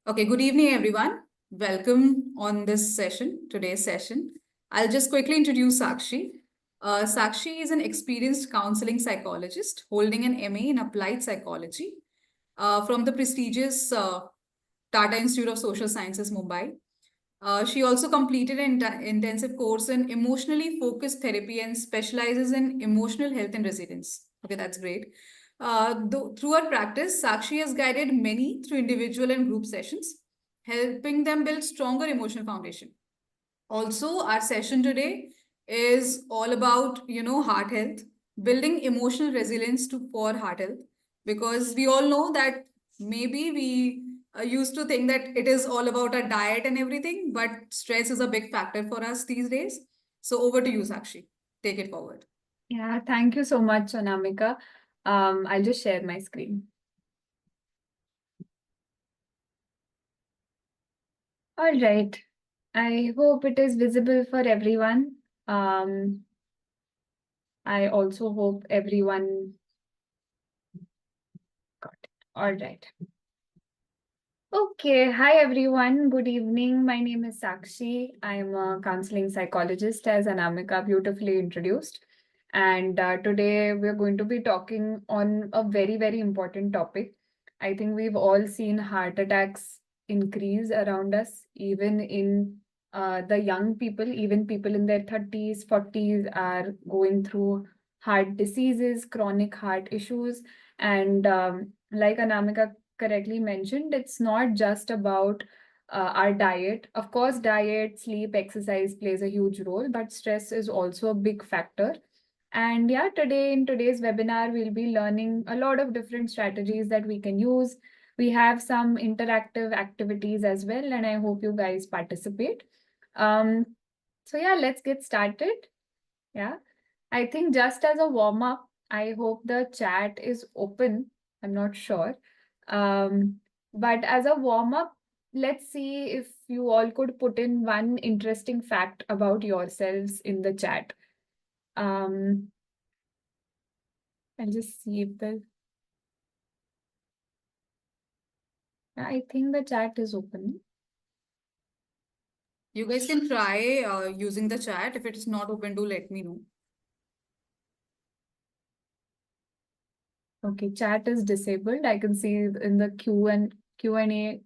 Okay, good evening, everyone. Welcome on this session, today's session. I'll just quickly introduce Sakshi. Sakshi is an experienced counseling psychologist holding an MA in applied psychology from the prestigious Tata Institute of Social Sciences, Mumbai. She also completed an intensive course in emotionally focused therapy and specializes in emotional health and resilience. Okay, that's great. Through her practice, Sakshi has guided many through individual and group sessions, helping them build stronger emotional foundation. Also, our session today is all about, heart health, building emotional resilience for heart health, because we all know that maybe we used to think that it is all about our diet and everything, but stress is a big factor for us these days. So over to you, Sakshi. Take it forward. Yeah, thank you so much, Anamika. I'll just share my screen. All right. I hope it is visible for everyone. I also hope everyone got it. All right. Okay. Hi, everyone. Good evening. My name is Sakshi. I'm a counseling psychologist, as Anamika beautifully introduced. And today we're going to be talking on a very, very important topic. I think we've all seen heart attacks increase around us, even in the young people, even people in their 30s, 40s are going through heart diseases, chronic heart issues. And like Anamika correctly mentioned, it's not just about our diet. Of course, diet, sleep, exercise plays a huge role, but stress is also a big factor. And yeah, today in today's webinar, we'll be learning a lot of different strategies that we can use. We have some interactive activities as well, and I hope you guys participate. So yeah, let's get started. Yeah, I think just as a warm up, I hope the chat is open. I'm not sure. But as a warm up, let's see if you all could put in one interesting fact about yourselves in the chat. Um, I'll just see if the. I think the chat is open. You guys can try using the chat. If it's not open, do let me know. Okay, chat is disabled. I can see in the Q&A,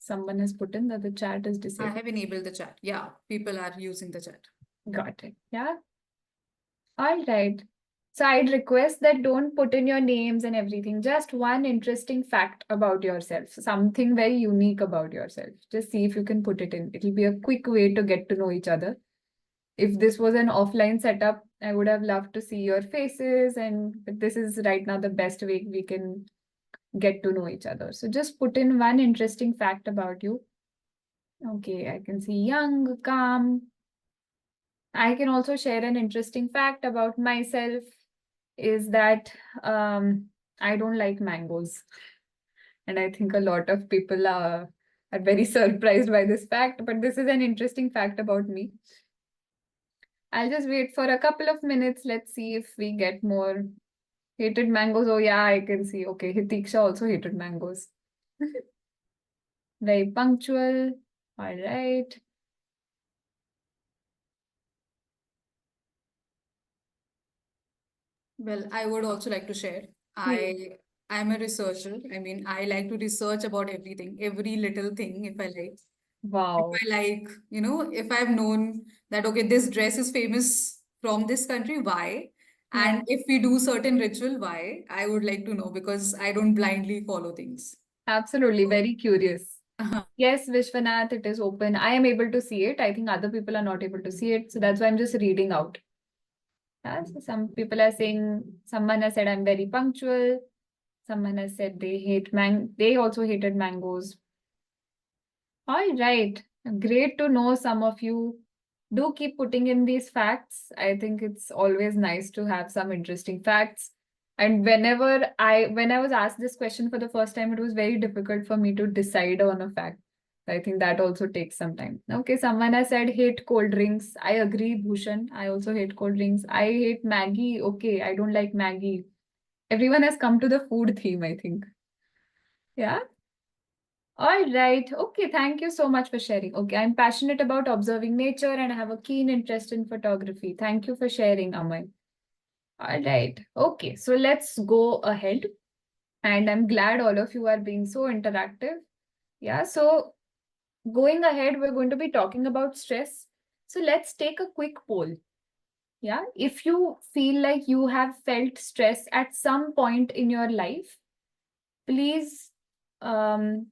someone has put in that the chat is I disabled. have enabled the chat. Yeah, people are using the chat. Got it. Yeah. All right. So I'd request that don't put in your names and everything. Just one interesting fact about yourself, something very unique about yourself. Just see if you can put it in. It'll be a quick way to get to know each other. If this was an offline setup, I would have loved to see your faces, but this is right now the best way we can get to know each other. So just put in one interesting fact about you. Okay, I can see young, calm. I can also share an interesting fact about myself is that I don't like mangoes. And I think a lot of people are very surprised by this fact, but this is an interesting fact about me. I'll just wait for a couple of minutes. Let's see if we get more hated mangoes. Oh yeah, I can see. Okay, Hitiksha also hated mangoes. Very punctual. All right. Well, I would also like to share. I I'm a researcher. I mean, I like to research about everything, every little thing if I like. If Wow. I like, if I've known that, okay, this dress is famous from this country, why? Yeah, And if we do certain ritual, why? I would like to know because I don't blindly follow things. absolutely. So, Very curious. Yes, Vishwanath, it is open. I am able to see it. I think other people are not able to see it. So that's why I'm just reading out. Yeah, so some people are saying, someone has said I'm very punctual. Someone has said they also hated mangoes. All right. Great to know some of you. Do keep putting in these facts. I think it's always nice to have some interesting facts. And when I was asked this question for the first time, it was very difficult for me to decide on a fact. I think that also takes some time. Okay, someone has said hate cold drinks. I agree, Bhushan. I also hate cold drinks. I hate Maggie. Okay, I don't like Maggie. Everyone has come to the food theme, I think. Yeah. All right. Okay. Thank you so much for sharing. Okay. I'm passionate about observing nature and I have a keen interest in photography. Thank you for sharing, Amay. All right. Okay. So let's go ahead. And I'm glad all of you are being so interactive. Yeah. So going ahead, we're going to be talking about stress. So let's take a quick poll. Yeah. If you feel like you have felt stress at some point in your life, please um,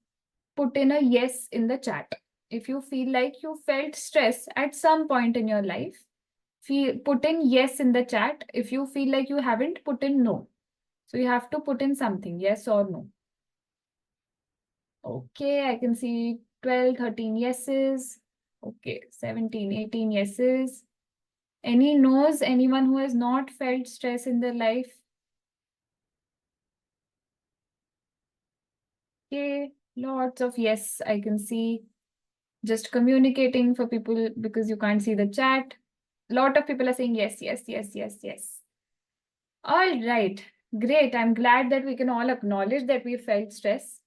put in a yes in the chat. If you feel like you felt stress at some point in your life, put in yes in the chat. If you feel like you haven't, put in no. So you have to put in something, yes or no. Okay, I can see 12, 13 yeses. Okay, 17, 18 yeses. Any no's? Anyone who has not felt stress in their life? Okay, lots of yes, I can see. Just communicating for people because you can't see the chat. A lot of people are saying yes, yes, yes, yes, yes. All right, great. I'm glad that we can all acknowledge that we felt stress.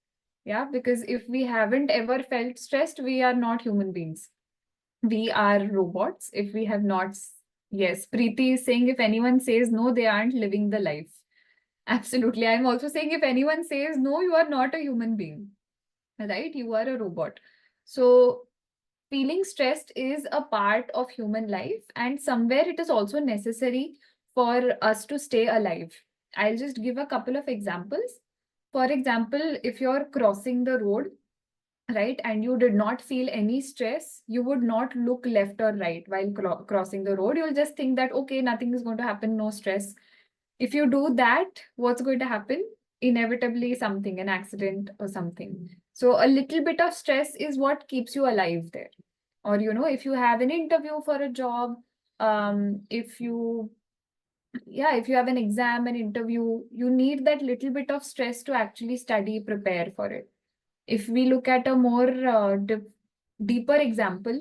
Yeah, because if we haven't ever felt stressed, we are not human beings. We are robots. If we have not, yes, Preeti is saying if anyone says no, they aren't living the life. Absolutely. I'm also saying if anyone says no, you are not a human being, right? You are a robot. So feeling stressed is a part of human life, and somewhere it is also necessary for us to stay alive. I'll just give a couple of examples. For example, if you're crossing the road, right, and you did not feel any stress, you would not look left or right while crossing the road. You'll just think that, okay, nothing is going to happen, no stress. If you do that, what's going to happen? Inevitably, something, an accident or something. So, a little bit of stress is what keeps you alive there. Or, if you have an interview for a job, if you, yeah, if you have an exam, an interview, you need that little bit of stress to actually study, prepare for it. If we look at a more deeper example,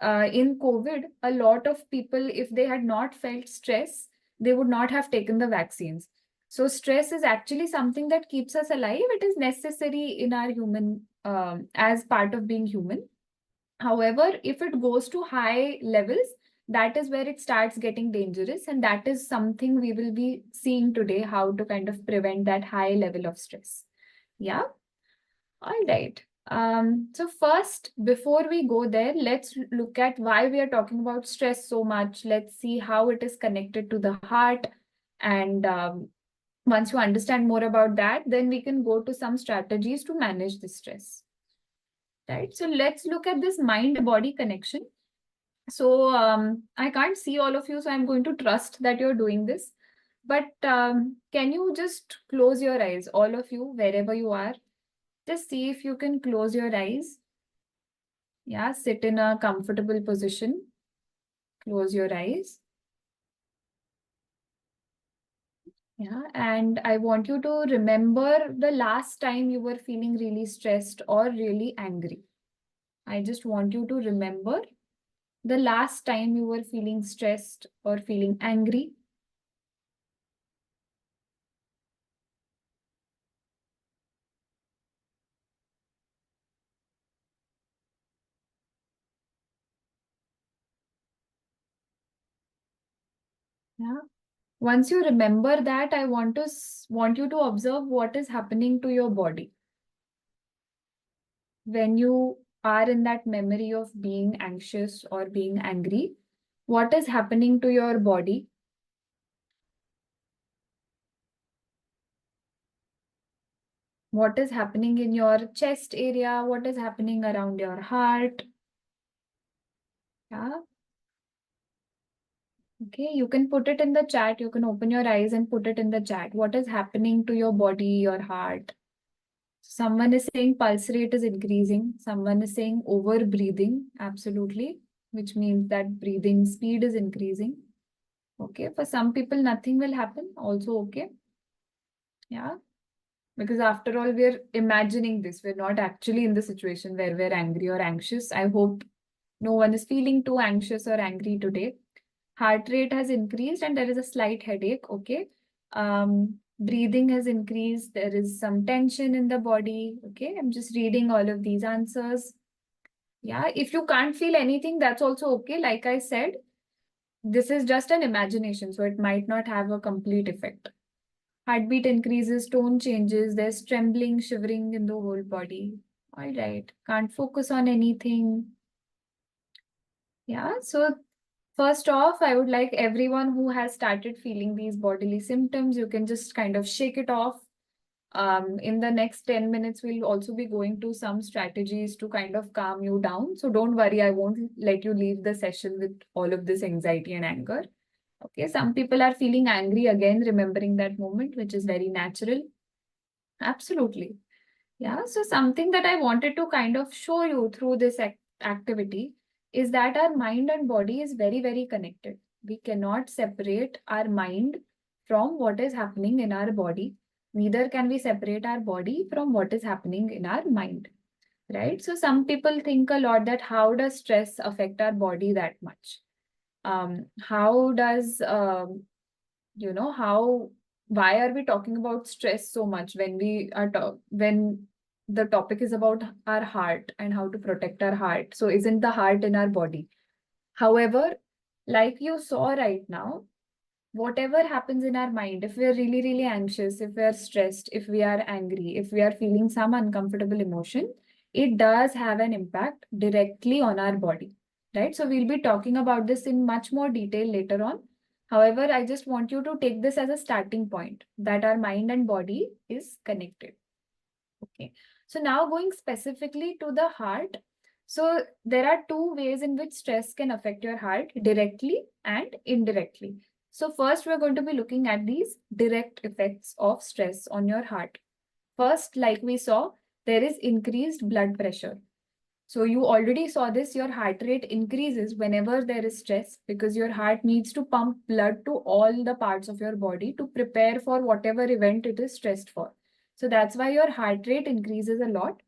in COVID, a lot of people, if they had not felt stress, they would not have taken the vaccines. So stress is actually something that keeps us alive. It is necessary in our human, as part of being human. However, if it goes to high levels, that is where it starts getting dangerous. And that is something we will be seeing today, how to kind of prevent that high level of stress. Yeah. All right. So first, before we go there, let's look at why we are talking about stress so much. Let's see how it is connected to the heart. And once you understand more about that, then we can go to some strategies to manage the stress. Right. So let's look at this mind-body connection. So I can't see all of you, so I'm going to trust that you're doing this. But can you just close your eyes, all of you, wherever you are? Just see if you can close your eyes. Yeah, sit in a comfortable position. Close your eyes. Yeah, and I want you to remember the last time you were feeling really stressed or really angry. I just want you to remember the last time you were feeling stressed or feeling angry. Yeah. Once you remember that, I want you to observe what is happening to your body. When you are in that memory of being anxious or being angry, what is happening to your body? What is happening in your chest area? What is happening around your heart? Yeah. Okay, you can put it in the chat. You can open your eyes and put it in the chat. What is happening to your body, your heart? Someone is saying pulse rate is increasing. Someone is saying over breathing. Absolutely. Which means that breathing speed is increasing. Okay. For some people, nothing will happen. Also, okay. Yeah. Because after all, we're imagining this. We're not actually in the situation where we're angry or anxious. I hope no one is feeling too anxious or angry today. Heart rate has increased and there is a slight headache. Okay. breathing has increased, there is some tension in the body. Okay, I'm just reading all of these answers. Yeah, if you can't feel anything, that's also okay. Like I said, this is just an imagination, so it might not have a complete effect. Heartbeat increases, tone changes, there's trembling, shivering in the whole body. All right, can't focus on anything. Yeah, so first off, I would like everyone who has started feeling these bodily symptoms, you can just kind of shake it off. In the next 10 minutes, we'll also be going to some strategies to kind of calm you down. So don't worry, I won't let you leave the session with all of this anxiety and anger. Okay, some people are feeling angry again, remembering that moment, which is very natural. Absolutely. Yeah, so something that I wanted to kind of show you through this activity is that our mind and body is very, very connected. We cannot separate our mind from what is happening in our body. Neither can we separate our body from what is happening in our mind, right? So some people think a lot that how does stress affect our body that much? How does how why are we talking about stress so much when we are when the topic is about our heart and how to protect our heart? So isn't the heart in our body? However, like you saw right now, whatever happens in our mind, if we are really, really anxious, if we are stressed, if we are angry, if we are feeling some uncomfortable emotion, it does have an impact directly on our body, right? So we'll be talking about this in much more detail later on. However, I just want you to take this as a starting point that our mind and body is connected. Okay. So now going specifically to the heart. So there are two ways in which stress can affect your heart, directly and indirectly. So first, we're going to be looking at these direct effects of stress on your heart. First, like we saw, there is increased blood pressure. So you already saw this, your heart rate increases whenever there is stress because your heart needs to pump blood to all the parts of your body to prepare for whatever event it is stressed for. So that's why your heart rate increases a lot.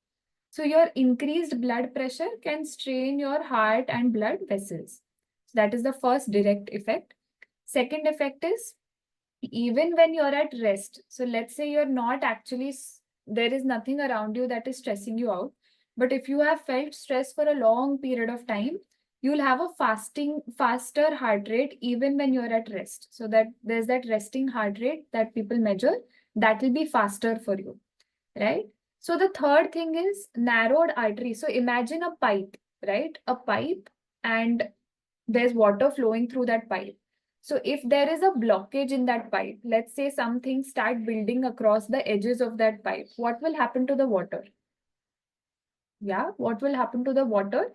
So your increased blood pressure can strain your heart and blood vessels. So that is the first direct effect. Second effect is even when you're at rest. So let's say you're not actually, there is nothing around you that is stressing you out. But if you have felt stress for a long period of time, you'll have a faster heart rate even when you're at rest. So that there's that resting heart rate that people measure that will be faster for you, right? So the third thing is narrowed artery. So imagine a pipe, right? A pipe, and there's water flowing through that pipe. So if there is a blockage in that pipe, let's say some things start building across the edges of that pipe, what will happen to the water? Yeah, what will happen to the water?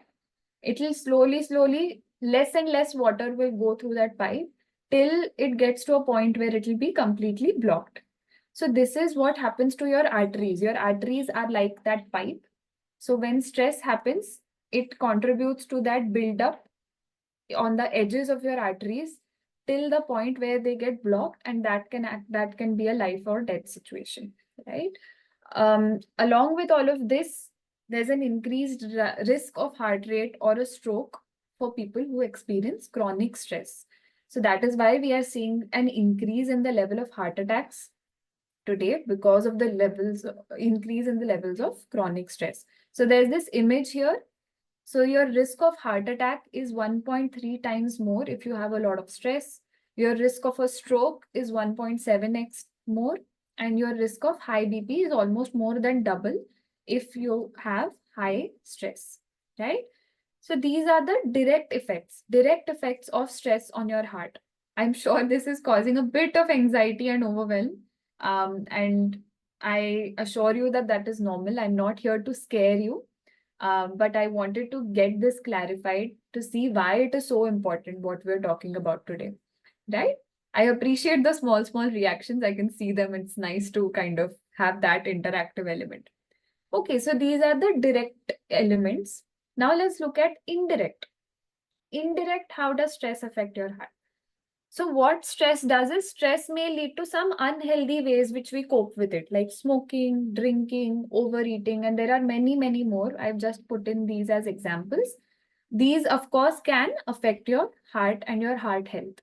It will slowly, less and less water will go through that pipe till it gets to a point where it will be completely blocked. So this is what happens to your arteries. Your arteries are like that pipe. So when stress happens, it contributes to that buildup on the edges of your arteries till the point where they get blocked, and that can be a life or death situation, right? Along with all of this, there's an increased risk of heart rate or a stroke for people who experience chronic stress. So that is why we are seeing an increase in the level of heart attacks today because of the increase in the levels of chronic stress. So there's this image here. So your risk of heart attack is 1.3 times more if you have a lot of stress. Your risk of a stroke is 1.7x more, and your risk of high BP is almost more than double if you have high stress, right? So these are the direct effects of stress on your heart. I'm sure this is causing a bit of anxiety and overwhelm. And I assure you that that is normal. I'm not here to scare you. But I wanted to get this clarified to see why it is so important what we're talking about today, right? I appreciate the small reactions. I can see them. It's nice to kind of have that interactive element. Okay, so these are the direct elements. Now let's look at indirect. Indirect, how does stress affect your heart? So what stress does is stress may lead to some unhealthy ways which we cope with it, like smoking, drinking, overeating, and there are many, many more. I've just put in these as examples. These, of course, can affect your heart and your heart health.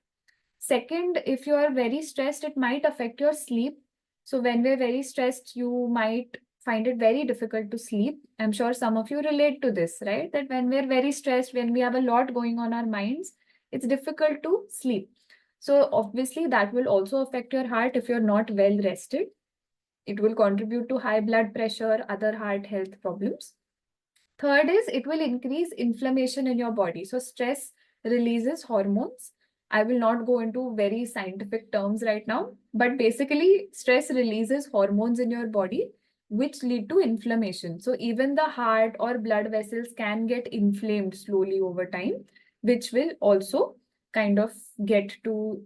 Second, if you are very stressed, it might affect your sleep. So when we're very stressed, you might find it very difficult to sleep. I'm sure some of you relate to this, right? That when we're very stressed, when we have a lot going on our minds, it's difficult to sleep. So obviously that will also affect your heart if you're not well rested. It will contribute to high blood pressure, other heart health problems. Third is it will increase inflammation in your body. So stress releases hormones. I will not go into very scientific terms right now, but basically stress releases hormones in your body which lead to inflammation. So even the heart or blood vessels can get inflamed slowly over time, which will also kind of get to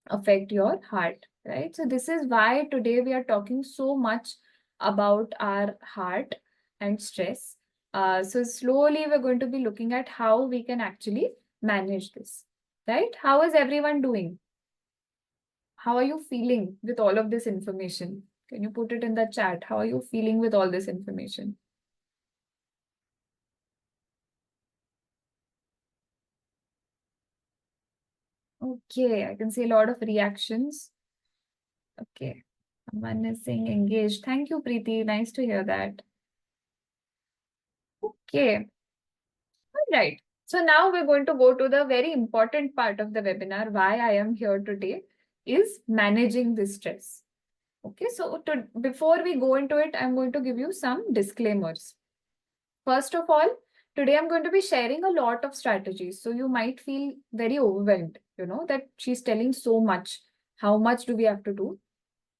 affect your heart, right? So this is why today we are talking so much about our heart and stress. So slowly we're going to be looking at how we can actually manage this, right? How is everyone doing? How are you feeling with all of this information? Can you put it in the chat? How are you feeling with all this information? Okay, I can see a lot of reactions. Okay, someone is saying engaged. Thank you, Preeti. Nice to hear that. Okay. Right. So now we're going to go to the very important part of the webinar. Why I am here today is managing this stress. Okay, so before we go into it, I'm going to give you some disclaimers. First of all, today I'm going to be sharing a lot of strategies. So you might feel very overwhelmed, that she's telling so much. How much do we have to do?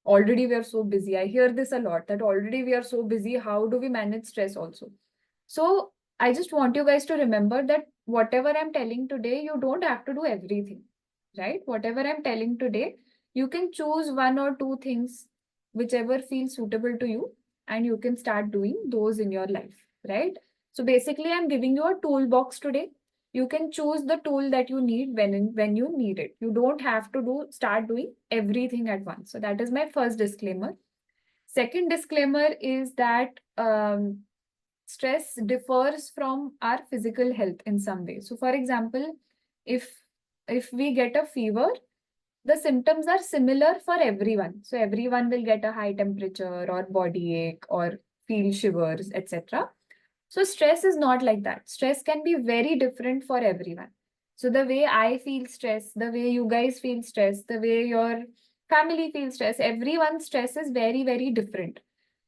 Already we are so busy. I hear this a lot that already we are so busy. How do we manage stress also? So I just want you guys to remember that whatever I'm telling today, you don't have to do everything, right? Whatever I'm telling today, you can choose one or two things, whichever feels suitable to you, and you can start doing those in your life, right? So basically, I'm giving you a toolbox today. You can choose the tool that you need when you need it. You don't have to start doing everything at once. So that is my first disclaimer. Second disclaimer is that stress differs from our physical health in some way. So, for example, if if we get a fever, the symptoms are similar for everyone. So everyone will get a high temperature or body ache or feel shivers, etc. So stress is not like that. Stress can be very different for everyone. So the way I feel stress, the way you guys feel stress, the way your family feels stress, everyone's stress is very, very different.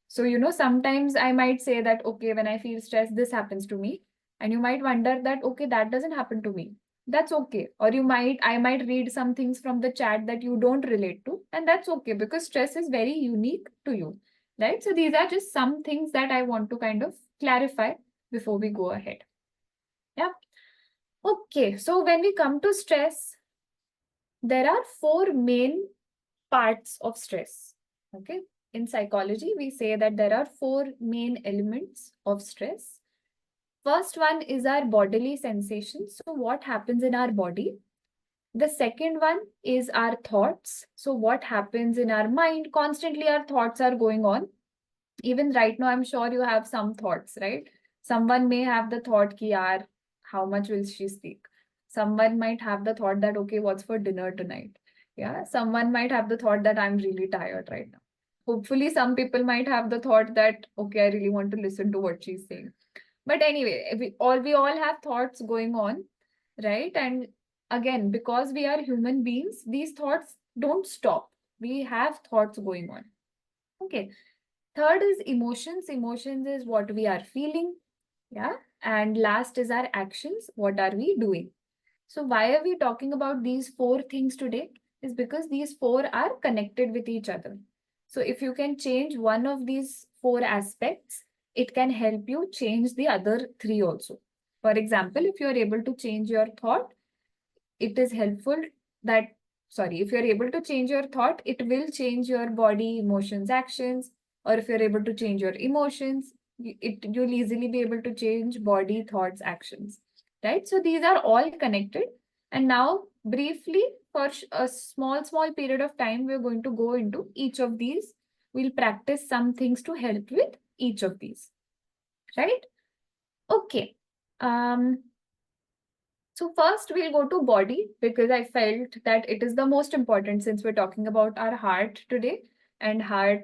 So, sometimes I might say that, okay, when I feel stressed, this happens to me. And you might wonder that, okay, that doesn't happen to me. That's okay. Or I might read some things from the chat that you don't relate to. And that's okay because stress is very unique to you, right? So these are just some things that I want to kind of clarify before we go ahead. Yeah. Okay. So when we come to stress, there are four main parts of stress. Okay. In psychology, we say that there are four main elements of stress. First one is our bodily sensations. So, what happens in our body? The second one is our thoughts. So, what happens in our mind? Constantly, our thoughts are going on. Even right now, I'm sure you have some thoughts, right? Someone may have the thought, ki yaar, how much will she speak? Someone might have the thought that, okay, what's for dinner tonight? Yeah. Someone might have the thought that I'm really tired right now. Hopefully, some people might have the thought that, okay, I really want to listen to what she's saying. But anyway, we all have thoughts going on, right? And again, because we are human beings, these thoughts don't stop. We have thoughts going on. Okay. Third is emotions. Emotions is what we are feeling. Yeah. And last is our actions. What are we doing? So why are we talking about these four things today? Is because these four are connected with each other. So if you can change one of these four aspects, it can help you change the other three also. For example, if you are able to change your thought, it is helpful that, sorry, if you're able to change your thought, it will change your body, emotions, actions. Or if you're able to change your emotions, you'll easily be able to change body, thoughts, actions, right? So these are all connected. And now briefly, for a small period of time, we're going to go into each of these. We'll practice some things to help with each of these, right? Okay. um So first we'll go to body because I felt that it is the most important since we're talking about our heart today, and our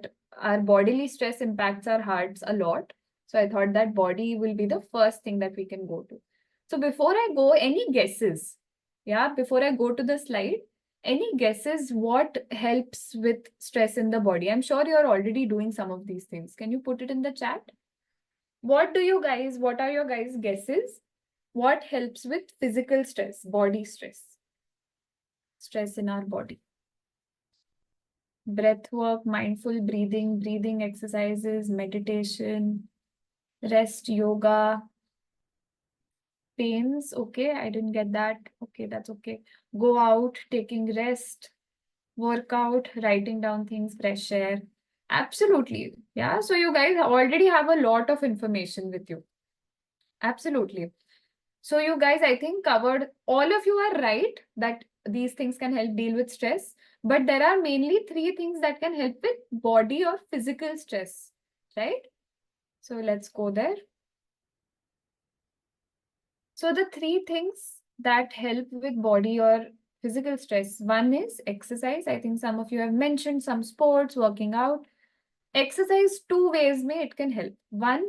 bodily stress impacts our hearts a lot. So I thought that body will be the first thing that we can go to. So before I go, any guesses? Yeah, before I go to the slide, any guesses what helps with stress in the body? I'm sure you're already doing some of these things. Can you put it in the chat? What are your guys' guesses? What helps with physical stress, body stress in our body? Breath work, mindful breathing, breathing exercises, meditation, rest, yoga, pains. Okay, I didn't get that. Okay, that's okay. Go out, taking rest, workout, writing down things, fresh air. Absolutely. Yeah. So you guys already have a lot of information with you. Absolutely. So you guys, I think covered, all of you are right that these things can help deal with stress, but there are mainly three things that can help with body or physical stress, right? So let's go there. So the three things that help with body or physical stress, one is exercise. I think some of you have mentioned some sports, working out. Exercise, two ways may it can help. One,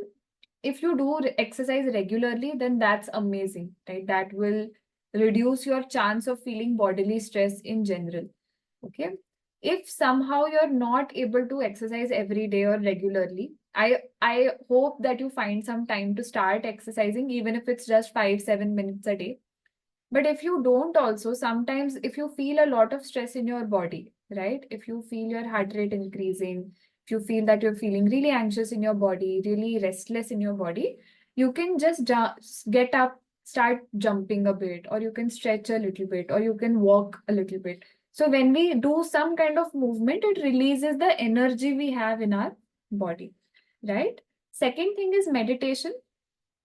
if you do exercise regularly, then that's amazing, right? That will reduce your chance of feeling bodily stress in general. Okay. If somehow you're not able to exercise every day or regularly, I hope that you find some time to start exercising, even if it's just 5-7 minutes a day. But if you don't also, sometimes if you feel a lot of stress in your body, right? If you feel your heart rate increasing, if you feel that you're feeling really anxious in your body, really restless in your body, you can just get up, start jumping a bit, or you can stretch a little bit, or you can walk a little bit. So when we do some kind of movement, it releases the energy we have in our body, right? Second thing is meditation.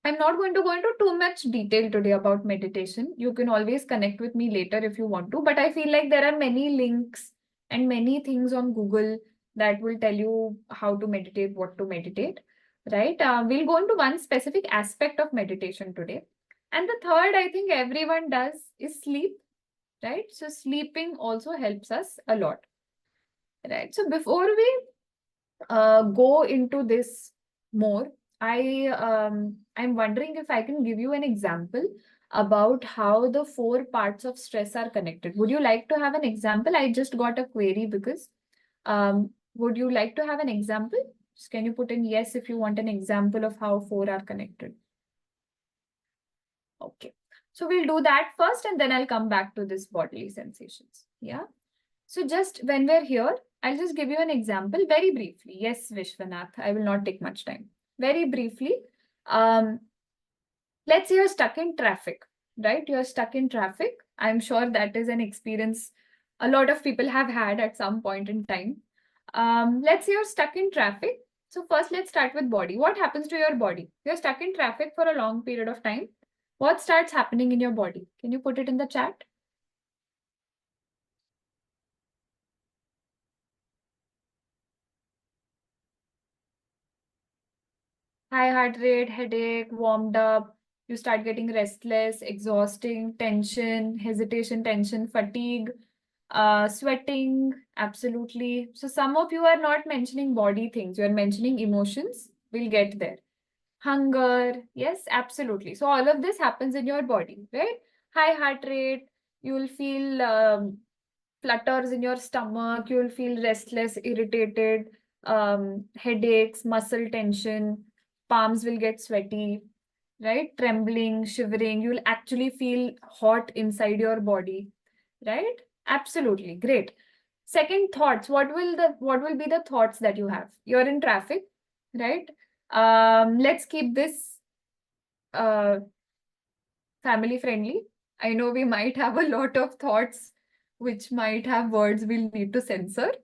I'm not going to go into too much detail today about meditation. You can always connect with me later if you want to, but I feel like there are many links and many things on Google that will tell you how to meditate, what to meditate, right? We'll go into one specific aspect of meditation today. And the third, I think everyone does, is sleep, right? So sleeping also helps us a lot, right? So before we go into this more, I'm wondering if I can give you an example about how the four parts of stress are connected. Would you like to have an example? I just got a query because would you like to have an example? Just can you put in yes if you want an example of how four are connected? Okay. So we'll do that first and then I'll come back to this bodily sensations. Yeah. So just when we're here, I'll just give you an example very briefly. Yes, Vishwanath, I will not take much time. Very briefly, um, let's say you're stuck in traffic, right? You're stuck in traffic. I'm sure that is an experience a lot of people have had at some point in time. Let's say you're stuck in traffic. So first, let's start with body. What happens to your body? You're stuck in traffic for a long period of time. What starts happening in your body? Can you put it in the chat? High heart rate, headache, warmed up, you start getting restless, exhausting, tension, hesitation, tension, fatigue, sweating, absolutely. So some of you are not mentioning body things, you are mentioning emotions. We'll get there. Hunger, yes, absolutely. So all of this happens in your body, right? High heart rate, you will feel flutters in your stomach, you'll feel restless, irritated, headaches, muscle tension, palms will get sweaty, right? Trembling, shivering, you'll actually feel hot inside your body, right? Absolutely, great. Second, thoughts. What will be the thoughts that you have? You're in traffic, right? Let's keep this uh, family friendly. I know we might have a lot of thoughts which might have words we'll need to censor,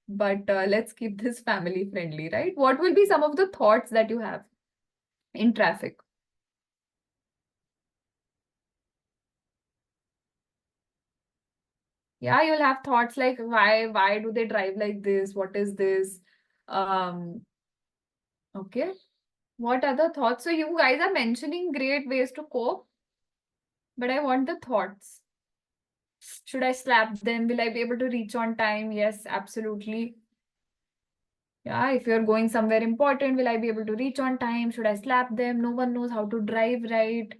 but let's keep this family friendly, right? What will be some of the thoughts that you have in traffic? Yeah, you'll have thoughts like why do they drive like this? What is this? Um, okay. What other thoughts? So you guys are mentioning great ways to cope. but I want the thoughts. Should I slap them? Will I be able to reach on time? Yes, absolutely. Yeah, if you're going somewhere important, will I be able to reach on time? Should I slap them? No one knows how to drive right.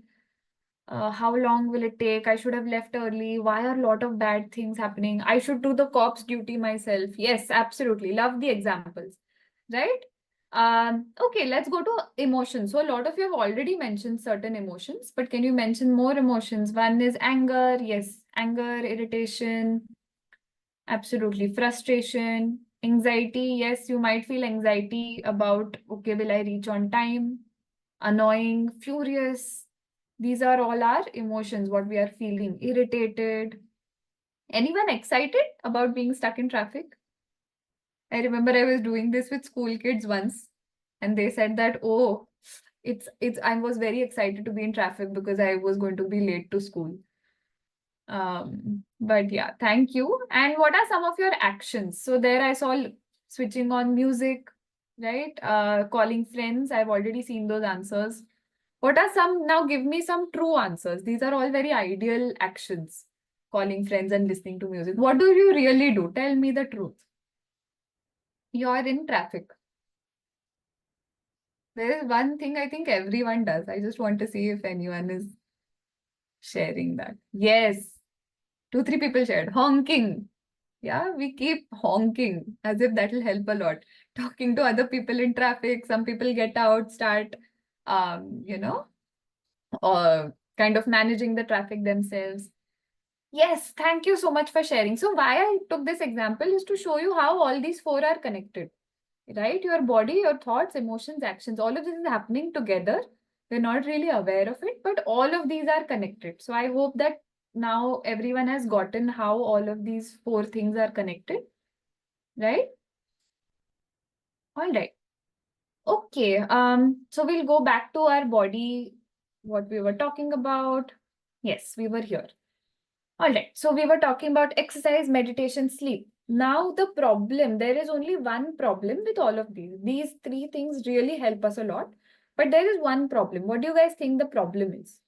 How long will it take? I should have left early. Why are a lot of bad things happening? I should do the cop's duty myself. Yes, absolutely. Love the examples, right? Okay, let's go to emotions. So a lot of you have already mentioned certain emotions, but can you mention more emotions? One is anger. Yes, anger, irritation, absolutely. Frustration, anxiety. Yes, you might feel anxiety about, okay, will I reach on time? Annoying, furious. These are all our emotions, what we are feeling. Irritated. Anyone excited about being stuck in traffic? I remember I was doing this with school kids once, and they said that, oh, it's I was very excited to be in traffic because I was going to be late to school. But yeah, thank you. And what are some of your actions? So there I saw switching on music, right? Calling friends. I've already seen those answers. What are some, now give me some true answers. These are all very ideal actions. Calling friends and listening to music. What do you really do? Tell me the truth. You're in traffic. There is one thing I think everyone does. I just want to see if anyone is sharing that. Yes, two, three people shared. Honking. Yeah, we keep honking as if that will help a lot. Talking to other people in traffic. Some people get out, start, you know, kind of managing the traffic themselves. Yes, thank you so much for sharing. So why I took this example is to show you how all these four are connected, right? Your body, your thoughts, emotions, actions, all of this is happening together. We're not really aware of it, but all of these are connected. So I hope that now everyone has gotten how all of these four things are connected, right? All right. Okay. So we'll go back to our body, what we were talking about. Yes, we were here. All right. So we were talking about exercise, meditation, sleep. Now the problem, there is only one problem with all of these. These three things really help us a lot. But there is one problem. What do you guys think the problem is?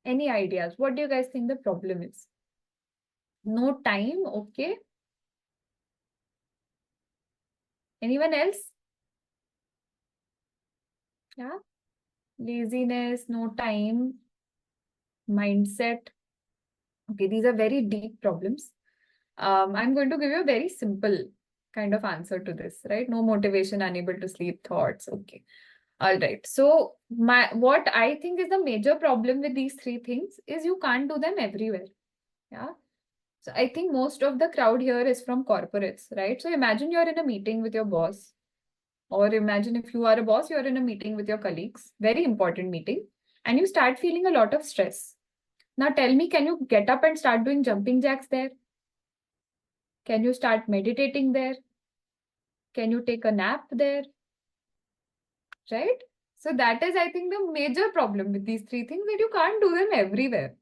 Any ideas? What do you guys think the problem is? No time. Okay. Anyone else? Yeah. Laziness, no time, mindset. Okay, these are very deep problems. I'm going to give you a very simple kind of answer to this, right? No motivation, unable to sleep, thoughts. Okay. All right. So what I think is the major problem with these three things is you can't do them everywhere. Yeah. So I think most of the crowd here is from corporates, right? So imagine you're in a meeting with your boss, or imagine if you are a boss, you're in a meeting with your colleagues, very important meeting, and you start feeling a lot of stress. Now tell me, can you get up and start doing jumping jacks there? Can you start meditating there? Can you take a nap there? Right? So that is, I think, the major problem with these three things, that you can't do them everywhere.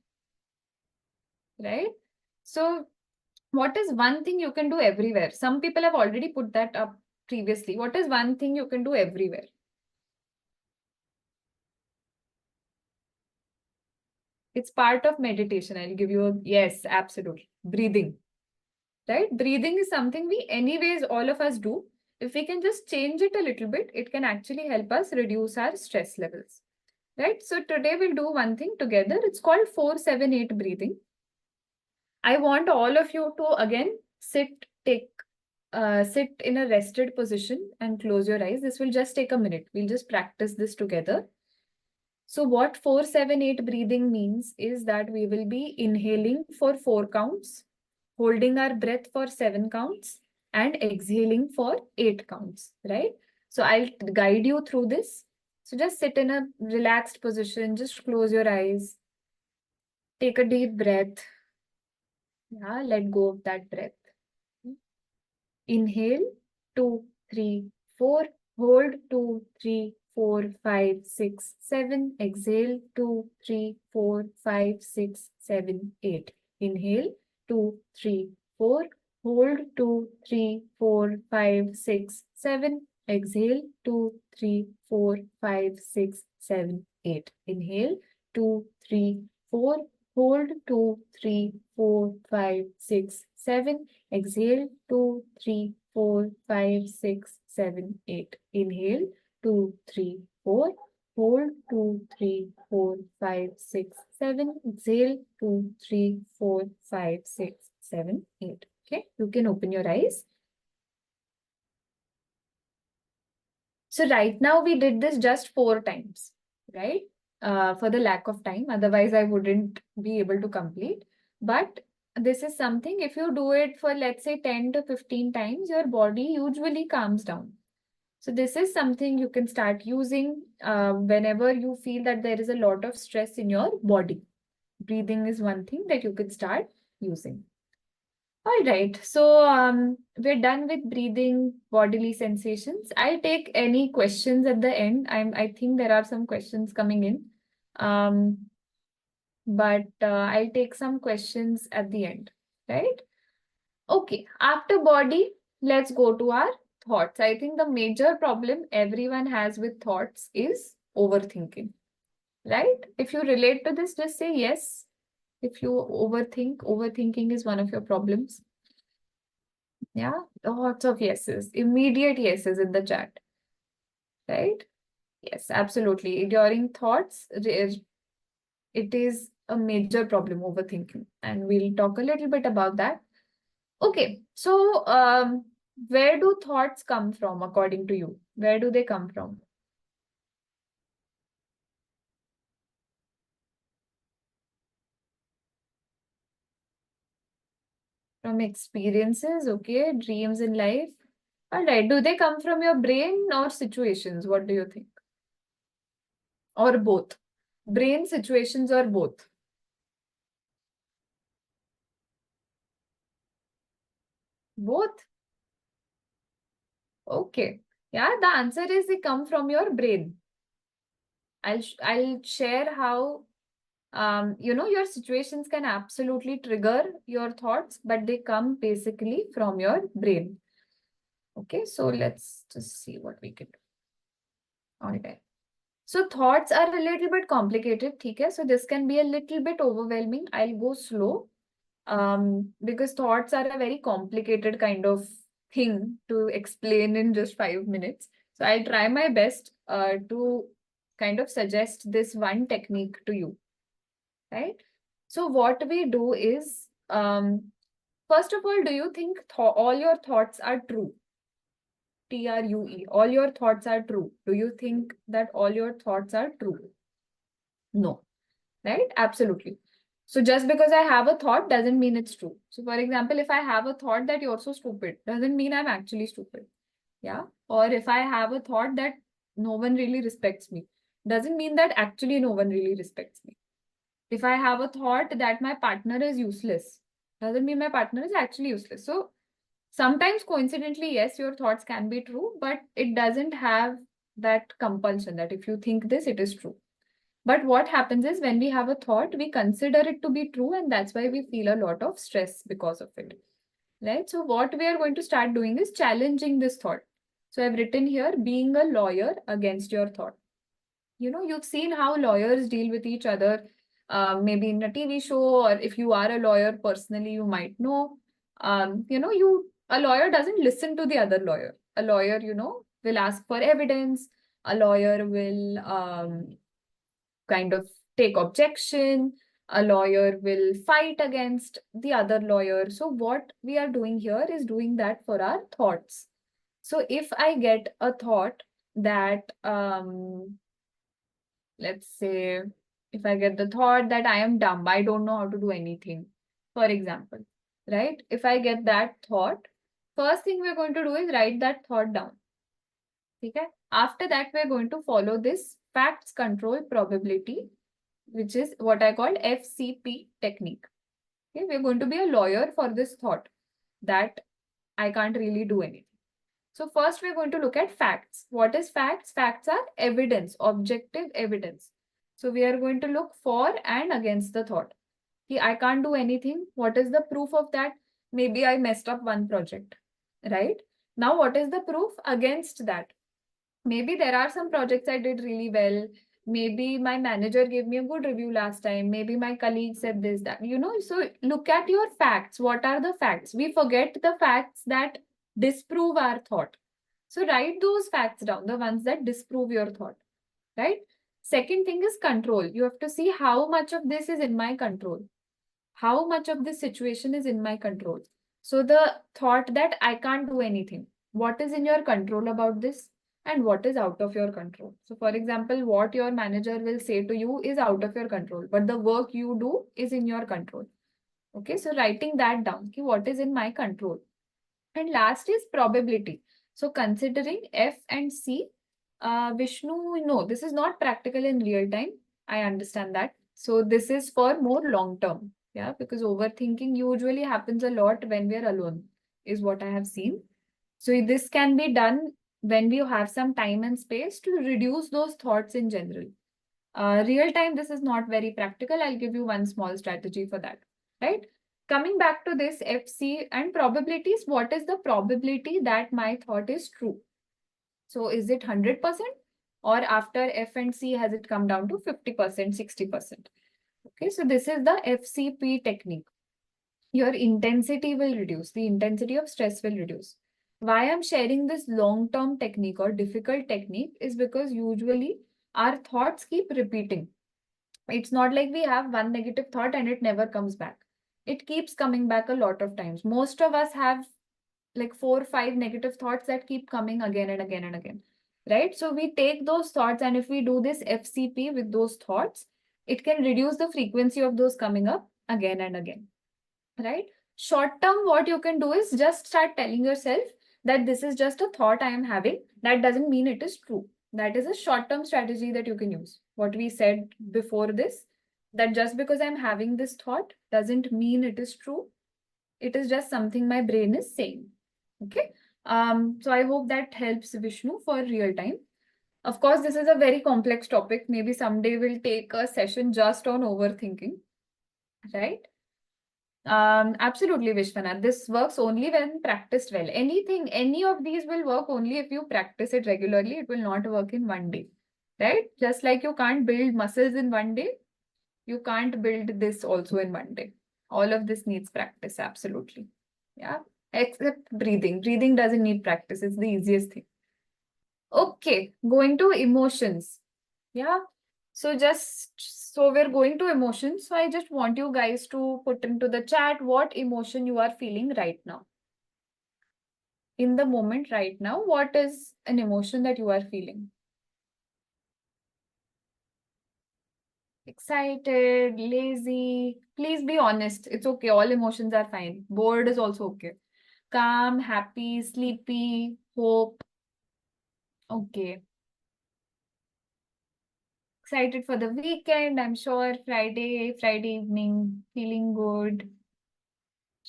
Right? So what is one thing you can do everywhere? Some people have already put that up previously. What is one thing you can do everywhere? It's part of meditation. I'll give you a yes, absolutely. Breathing. Right? Breathing is something we anyways, all of us do. If we can just change it a little bit, it can actually help us reduce our stress levels. Right? So today we'll do one thing together. It's called 4-7-8 breathing. I want all of you to again sit in a rested position and close your eyes. This will just take a minute. We'll just practice this together. So what 4-7-8 breathing means is that we will be inhaling for 4 counts, holding our breath for 7 counts, and exhaling for 8 counts, right? So I'll guide you through this. So just sit in a relaxed position, just close your eyes, take a deep breath. Yeah, let go of that breath. Inhale, 2, 3, 4. Hold, 2, 3, 4, 5, 6, 7. Exhale, 2, 3, 4, 5, 6, 7, 8. Inhale, 2, 3, 4. Hold, 2, 3, 4, 5, 6, 7. Exhale, 2, 3, 4, 5, 6, 7, 8. Inhale, 2, 3, 4. Hold, 2, 3, 4, 5, 6, 7. Exhale, 2, 3, 4, 5, 6, 7, 8. Inhale, 2, 3, 4. Hold, 2, 3, 4, 5, 6, 7. Exhale, 2, 3, 4, 5, 6, 7, 8. Okay, you can open your eyes. So right now we did this just 4 times, right? For the lack of time, otherwise I wouldn't be able to complete. But this is something, if you do it for let's say 10 to 15 times, your body usually calms down. So this is something you can start using whenever you feel that there is a lot of stress in your body. Breathing is one thing that you can start using. All right, so we're done with breathing, bodily sensations. I'll take any questions at the end. I think there are some questions coming in, but I'll take some questions at the end, right? Okay, after body, let's go to our thoughts. I think the major problem everyone has with thoughts is overthinking, right? If you relate to this, just say yes. If you overthink, overthinking is one of your problems. Yeah, lots of yeses, immediate yeses in the chat, right? Yes, absolutely. During thoughts, it is a major problem, overthinking, and we'll talk a little bit about that. Okay, so where do thoughts come from according to you? Where do they come from? From experiences, okay, dreams in life. All right, do they come from your brain or situations? What do you think? Or both? Brain, situations, or both? Both? Okay. Yeah, the answer is they come from your brain. I'll share how your situations can absolutely trigger your thoughts, but they come basically from your brain. Okay, so let's just see what we can do. All right. So thoughts are a little bit complicated, okay? So this can be a little bit overwhelming. I'll go slow because thoughts are a very complicated kind of thing to explain in just 5 minutes. So I'll try my best to kind of suggest this one technique to you, right? So what we do is, first of all, do you think all your thoughts are true? TRUE, all your thoughts are true. Do you think that all your thoughts are true? No, right? Absolutely. So just because I have a thought doesn't mean it's true. So for example, if I have a thought that you're so stupid, doesn't mean I'm actually stupid. Yeah. Or if I have a thought that no one really respects me, doesn't mean that actually no one really respects me. If I have a thought that my partner is useless, doesn't mean my partner is actually useless. So sometimes coincidentally, yes, your thoughts can be true, but it doesn't have that compulsion that if you think this, it is true. But what happens is when we have a thought, we consider it to be true, and that's why we feel a lot of stress because of it. Right? So, what we are going to start doing is challenging this thought. So, I've written here being a lawyer against your thought. You've seen how lawyers deal with each other, maybe in a TV show, or if you are a lawyer personally, you might know. A lawyer doesn't listen to the other lawyer. A lawyer, will ask for evidence. A lawyer will kind of take objection. A lawyer will fight against the other lawyer. So what we are doing here is doing that for our thoughts. So if I get a thought that, let's say, if I get the thought that I am dumb, I don't know how to do anything, for example, right? If I get that thought, first thing we're going to do is write that thought down. Okay? After that, we're going to follow this facts control probability, which is what I call FCP technique. Okay, we're going to be a lawyer for this thought that I can't really do anything. So first we're going to look at facts. What is facts? Facts are evidence, objective evidence. So we are going to look for and against the thought. I can't do anything. What is the proof of that? Maybe I messed up one project, right? Now what is the proof against that? Maybe there are some projects I did really well. Maybe my manager gave me a good review last time. Maybe my colleague said this, that, so look at your facts. What are the facts? We forget the facts that disprove our thought. So write those facts down, the ones that disprove your thought, right? Second thing is control. You have to see how much of this is in my control. How much of this situation is in my control. So the thought that I can't do anything, what is in your control about this and what is out of your control. So for example, what your manager will say to you is out of your control, but the work you do is in your control. Okay, so writing that down, okay, what is in my control. And last is probability. So considering F and C, Vishnu, no, this is not practical in real time. I understand that. So this is for more long term. Yeah, because overthinking usually happens a lot when we are alone, is what I have seen. So this can be done when we have some time and space to reduce those thoughts in general. Real time, this is not very practical. I'll give you one small strategy for that, right? Coming back to this FC and probabilities, what is the probability that my thought is true? So is it 100% or after F and C has it come down to 50%, 60%? Okay, so this is the FCP technique. Your intensity will reduce, the intensity of stress will reduce. Why I'm sharing this long-term technique or difficult technique is because usually our thoughts keep repeating. It's not like we have one negative thought and it never comes back. It keeps coming back a lot of times. Most of us have like 4 or 5 negative thoughts that keep coming again and again and again, right? So we take those thoughts, and if we do this FCP with those thoughts, it can reduce the frequency of those coming up again and again, right? Short term, what you can do is just start telling yourself that this is just a thought I am having. That doesn't mean it is true. That is a short term strategy that you can use. What we said before this, that just because I'm having this thought doesn't mean it is true. It is just something my brain is saying. Okay. So I hope that helps, Vishnu, for real time. Of course, this is a very complex topic. Maybe someday we'll take a session just on overthinking, right? Absolutely, Vishwanath. This works only when practiced well. Any of these will work only if you practice it regularly. It will not work in one day, right? Just like you can't build muscles in one day, you can't build this also in one day. All of this needs practice, absolutely. Yeah. Except breathing. Breathing doesn't need practice. It's the easiest thing. Okay, going to emotions. Yeah. So we're going to emotions. So I just want you guys to put into the chat what emotion you are feeling right now. In the moment right now, what is an emotion that you are feeling? Excited, lazy. Please be honest. It's okay. All emotions are fine. Bored is also okay. Calm, happy, sleepy, hope. Okay. Excited for the weekend, I'm sure. Friday evening, feeling good.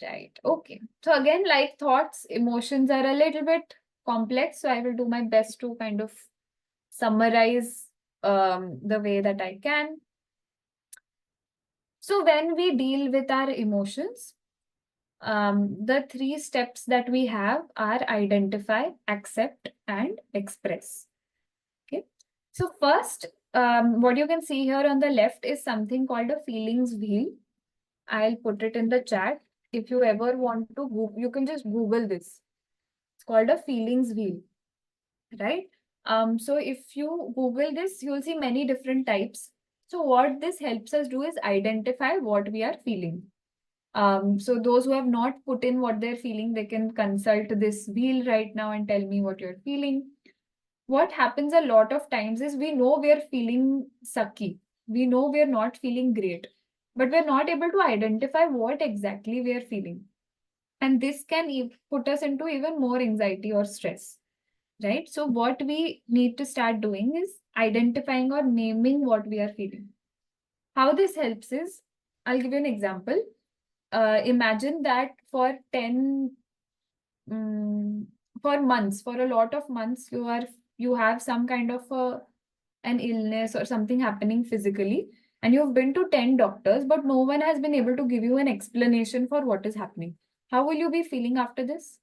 Right. Okay. So again, like thoughts, emotions are a little bit complex. So I will do my best to kind of summarize the way that I can. So when we deal with our emotions, the 3 steps that we have are identify, accept, and express. Okay. So first, what you can see here on the left is something called a feelings wheel. I'll put it in the chat. If you ever want to Google, you can just Google this. It's called a feelings wheel, right? So if you Google this, you'll see many different types. So what this helps us do is identify what we are feeling. So those who have not put in what they're feeling, they can consult this wheel right now and tell me what you're feeling. What happens a lot of times is we know we're feeling sucky. We know we're not feeling great, but we're not able to identify what exactly we are feeling. And this can put us into even more anxiety or stress, right? So what we need to start doing is identifying or naming what we are feeling. How this helps is, I'll give you an example. Imagine that for 10 for months, for a lot of months, you have some kind of an illness or something happening physically, and you've been to 10 doctors, but no one has been able to give you an explanation for what is happening. How will you be feeling after this?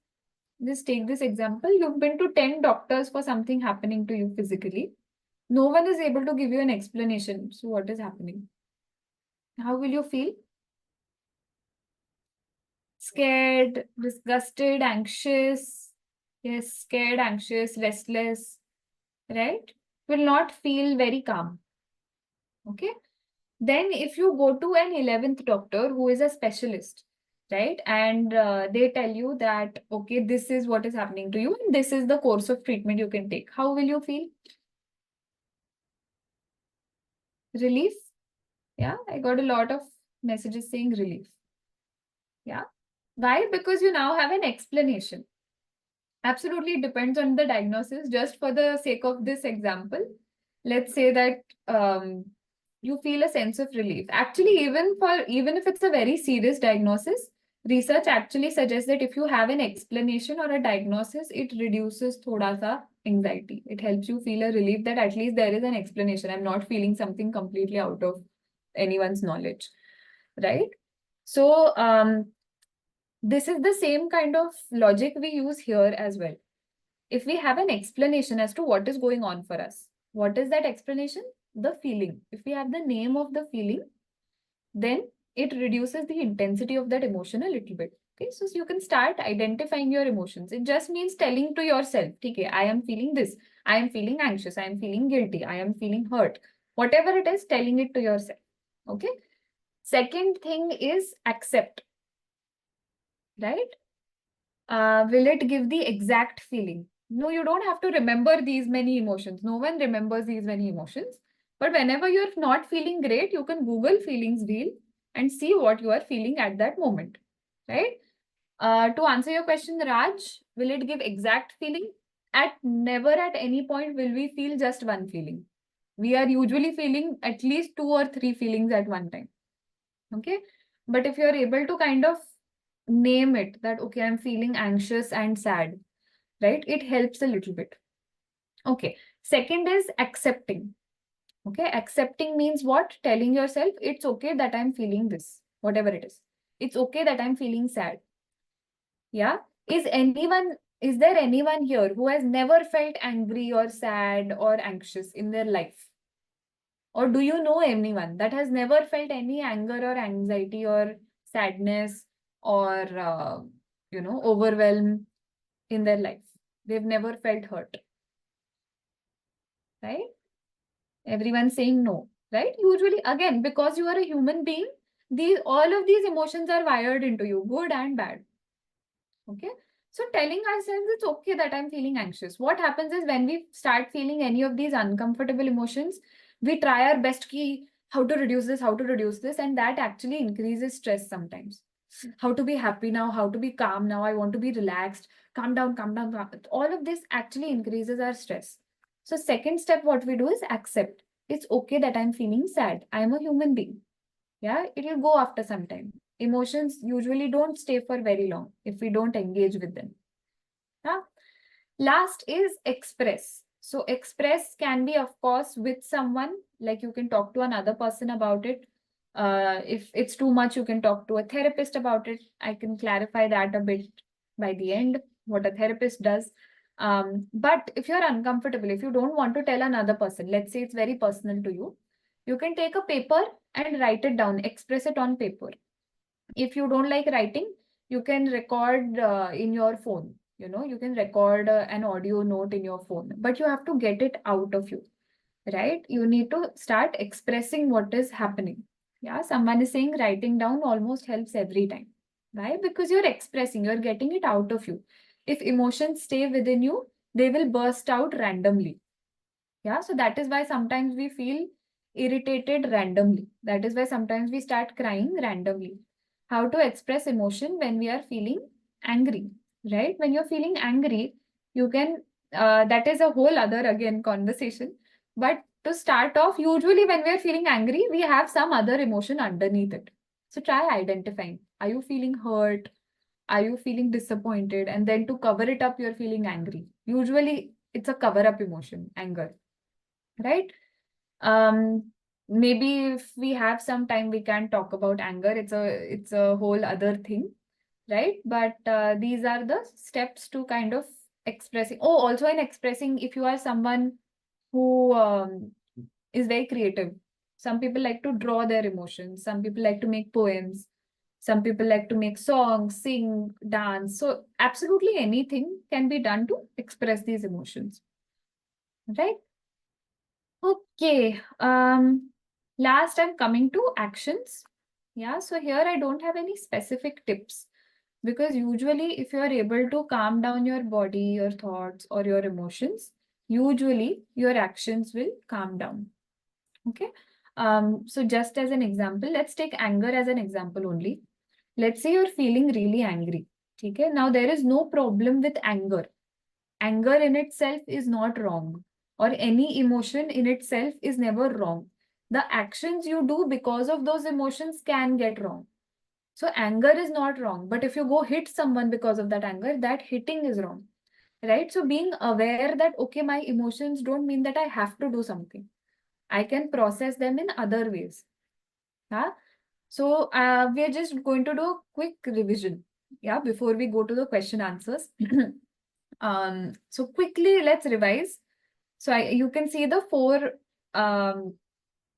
Just take this example. You've been to 10 doctors for something happening to you physically. No one is able to give you an explanation. So what is happening? How will you feel? Scared, disgusted, anxious. Yes, scared, anxious, restless, right? Will not feel very calm. Okay. Then if you go to an 11th doctor who is a specialist, right? And they tell you that, okay, this is what is happening to you and this is the course of treatment you can take. How will you feel? Relief? Yeah, I got a lot of messages saying relief. Yeah. Why? Because you now have an explanation. Absolutely, it depends on the diagnosis. Just for the sake of this example, let's say that you feel a sense of relief. Actually, even if it's a very serious diagnosis, research actually suggests that if you have an explanation or a diagnosis, it reduces thoda sa anxiety. It helps you feel a relief that at least there is an explanation. I'm not feeling something completely out of anyone's knowledge, right? So this is the same kind of logic we use here as well. If we have an explanation as to what is going on for us, what is that explanation? The feeling. If we have the name of the feeling, then it reduces the intensity of that emotion a little bit. Okay, so you can start identifying your emotions. It just means telling to yourself, okay, I am feeling this, I am feeling anxious, I am feeling guilty, I am feeling hurt. Whatever it is, telling it to yourself. Okay. Second thing is accept, right? Will it give the exact feeling? No, you don't have to remember these many emotions. No one remembers these many emotions. But whenever you're not feeling great, you can Google feelings wheel and see what you are feeling at that moment, right? To answer your question, Raj, will it give exact feeling? At never at any point will we feel just one feeling. We are usually feeling at least 2 or 3 feelings at one time. Okay. But if you're able to kind of name it that, okay, I'm feeling anxious and sad, right? It helps a little bit. Okay. Second is accepting. Okay. Accepting means what? Telling yourself it's okay that I'm feeling this, whatever it is. It's okay that I'm feeling sad. Yeah. Is there anyone here who has never felt angry or sad or anxious in their life? Or do you know anyone that has never felt any anger or anxiety or sadness or, overwhelm in their life? They've never felt hurt, right? Everyone's saying no, right? Usually, again, because you are a human being, all of these emotions are wired into you, good and bad. Okay. So telling ourselves it's okay that I'm feeling anxious. What happens is when we start feeling any of these uncomfortable emotions, we try our best key how to reduce this, how to reduce this, and that actually increases stress sometimes. How to be happy now, how to be calm now, I want to be relaxed, calm down, calm down, calm. All of this actually increases our stress. So second step, what we do is accept. It's okay that I'm feeling sad. I'm a human being. Yeah, it will go after some time. Emotions usually don't stay for very long if we don't engage with them. Yeah. Last is express. So express can be, of course, with someone, like you can talk to another person about it. If it's too much, you can talk to a therapist about it. I can clarify that a bit by the end, what a therapist does. But if you're uncomfortable, if you don't want to tell another person, let's say it's very personal to you, you can take a paper and write it down, express it on paper. If you don't like writing, you can record in your phone. You can record an audio note in your phone, but you have to get it out of you, right? You need to start expressing what is happening. Yeah, someone is saying writing down almost helps every time. Why? Because you're expressing, you're getting it out of you. If emotions stay within you, they will burst out randomly. Yeah, so that is why sometimes we feel irritated randomly. That is why sometimes we start crying randomly. How to express emotion when we are feeling angry, right? When you're feeling angry, you can, that is a whole other again conversation. But to start off, usually when we're feeling angry, we have some other emotion underneath it. So try identifying. Are you feeling hurt? Are you feeling disappointed? And then to cover it up, you're feeling angry. Usually it's a cover up emotion, anger, right? um Maybe if we have some time we can talk about anger. It's a whole other thing, right? But these are the steps to kind of expressing. Oh, also in expressing, if you are someone who is very creative, some people like to draw their emotions, some people like to make poems, some people like to make songs, sing, dance. So absolutely anything can be done to express these emotions, right? Okay. Last I'm coming to actions. Yeah, so here I don't have any specific tips because usually if you are able to calm down your body, your thoughts, or your emotions, usually your actions will calm down. Okay. So just as an example, let's take anger as an example only. Let's say you're feeling really angry. Okay. Now there is no problem with anger. Anger in itself is not wrong, or any emotion in itself is never wrong. The actions you do because of those emotions can get wrong. So anger is not wrong, but if you go hit someone because of that anger, that hitting is wrong, right? So being aware that, okay, my emotions don't mean that I have to do something. I can process them in other ways. Yeah. So we are just going to do a quick revision. Yeah, before we go to the question answers. So quickly, let's revise. So you can see the four um,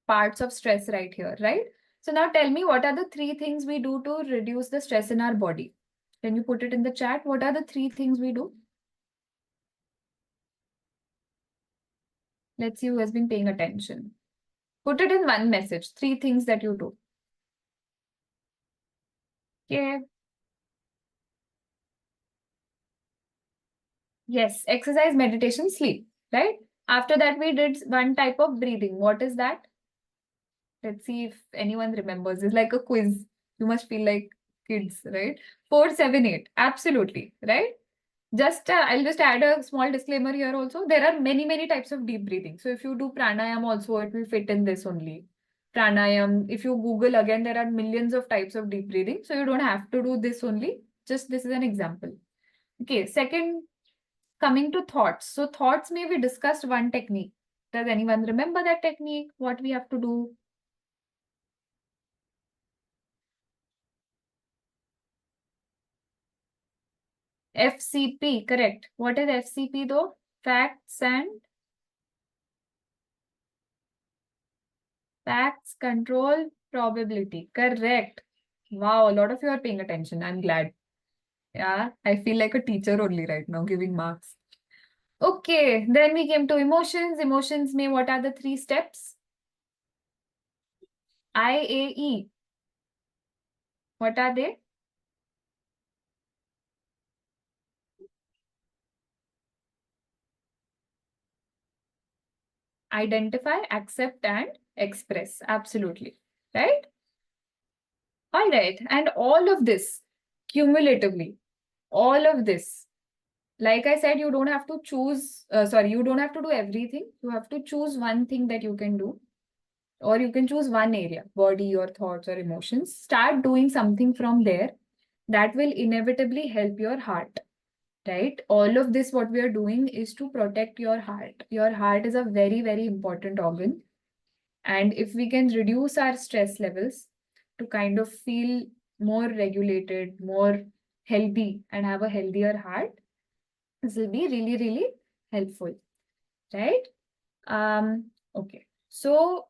parts of stress right here, right? So now tell me, what are the three things we do to reduce the stress in our body? Can you put it in the chat? What are the three things we do? Let's see who has been paying attention. Put it in one message. Three things that you do. Okay. Yes, exercise, meditation, sleep, right? After that, we did one type of breathing. What is that? Let's see if anyone remembers. It's like a quiz. You must feel like kids, right? 478. Absolutely, right? Just I'll just add a small disclaimer here also. There are many, many types of deep breathing. So if you do pranayam also, it will fit in this only. Pranayam, if you Google again, there are millions of types of deep breathing. So you don't have to do this only. Just this is an example. Okay, second, coming to thoughts. So thoughts may we discussed one technique. Does anyone remember that technique? What we have to do? FCP, correct. What is FCP though? Facts, control, probability. Correct. Wow, a lot of you are paying attention. I'm glad. Yeah, I feel like a teacher only right now giving marks. Okay, then we came to emotions. Emotions may, what are the three steps? IAE. What are they? Identify, accept, and express. Absolutely. Right? All right. And all of this, cumulatively, all of this, like I said, you don't have to choose, you don't have to do everything. You have to choose one thing that you can do, or you can choose one area, body or thoughts or emotions. Start doing something from there that will inevitably help your heart, right? All of this, what we are doing is to protect your heart. Your heart is a very, very important organ. And if we can reduce our stress levels to kind of feel more regulated, more healthy, and have a healthier heart, this will be really, really helpful, right? Okay. So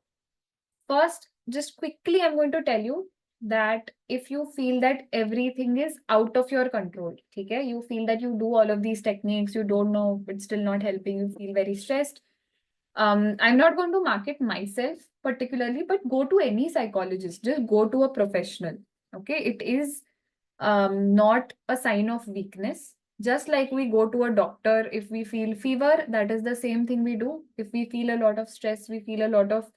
first, just quickly, I'm going to tell you that if you feel that everything is out of your control, okay, you feel that you do all of these techniques, you don't know, it's still not helping, you feel very stressed. I'm not going to market myself particularly, but go to any psychologist, just go to a professional. Okay, it is not a sign of weakness. Just like we go to a doctor if we feel fever, that is the same thing we do. If we feel a lot of stress, we feel a lot of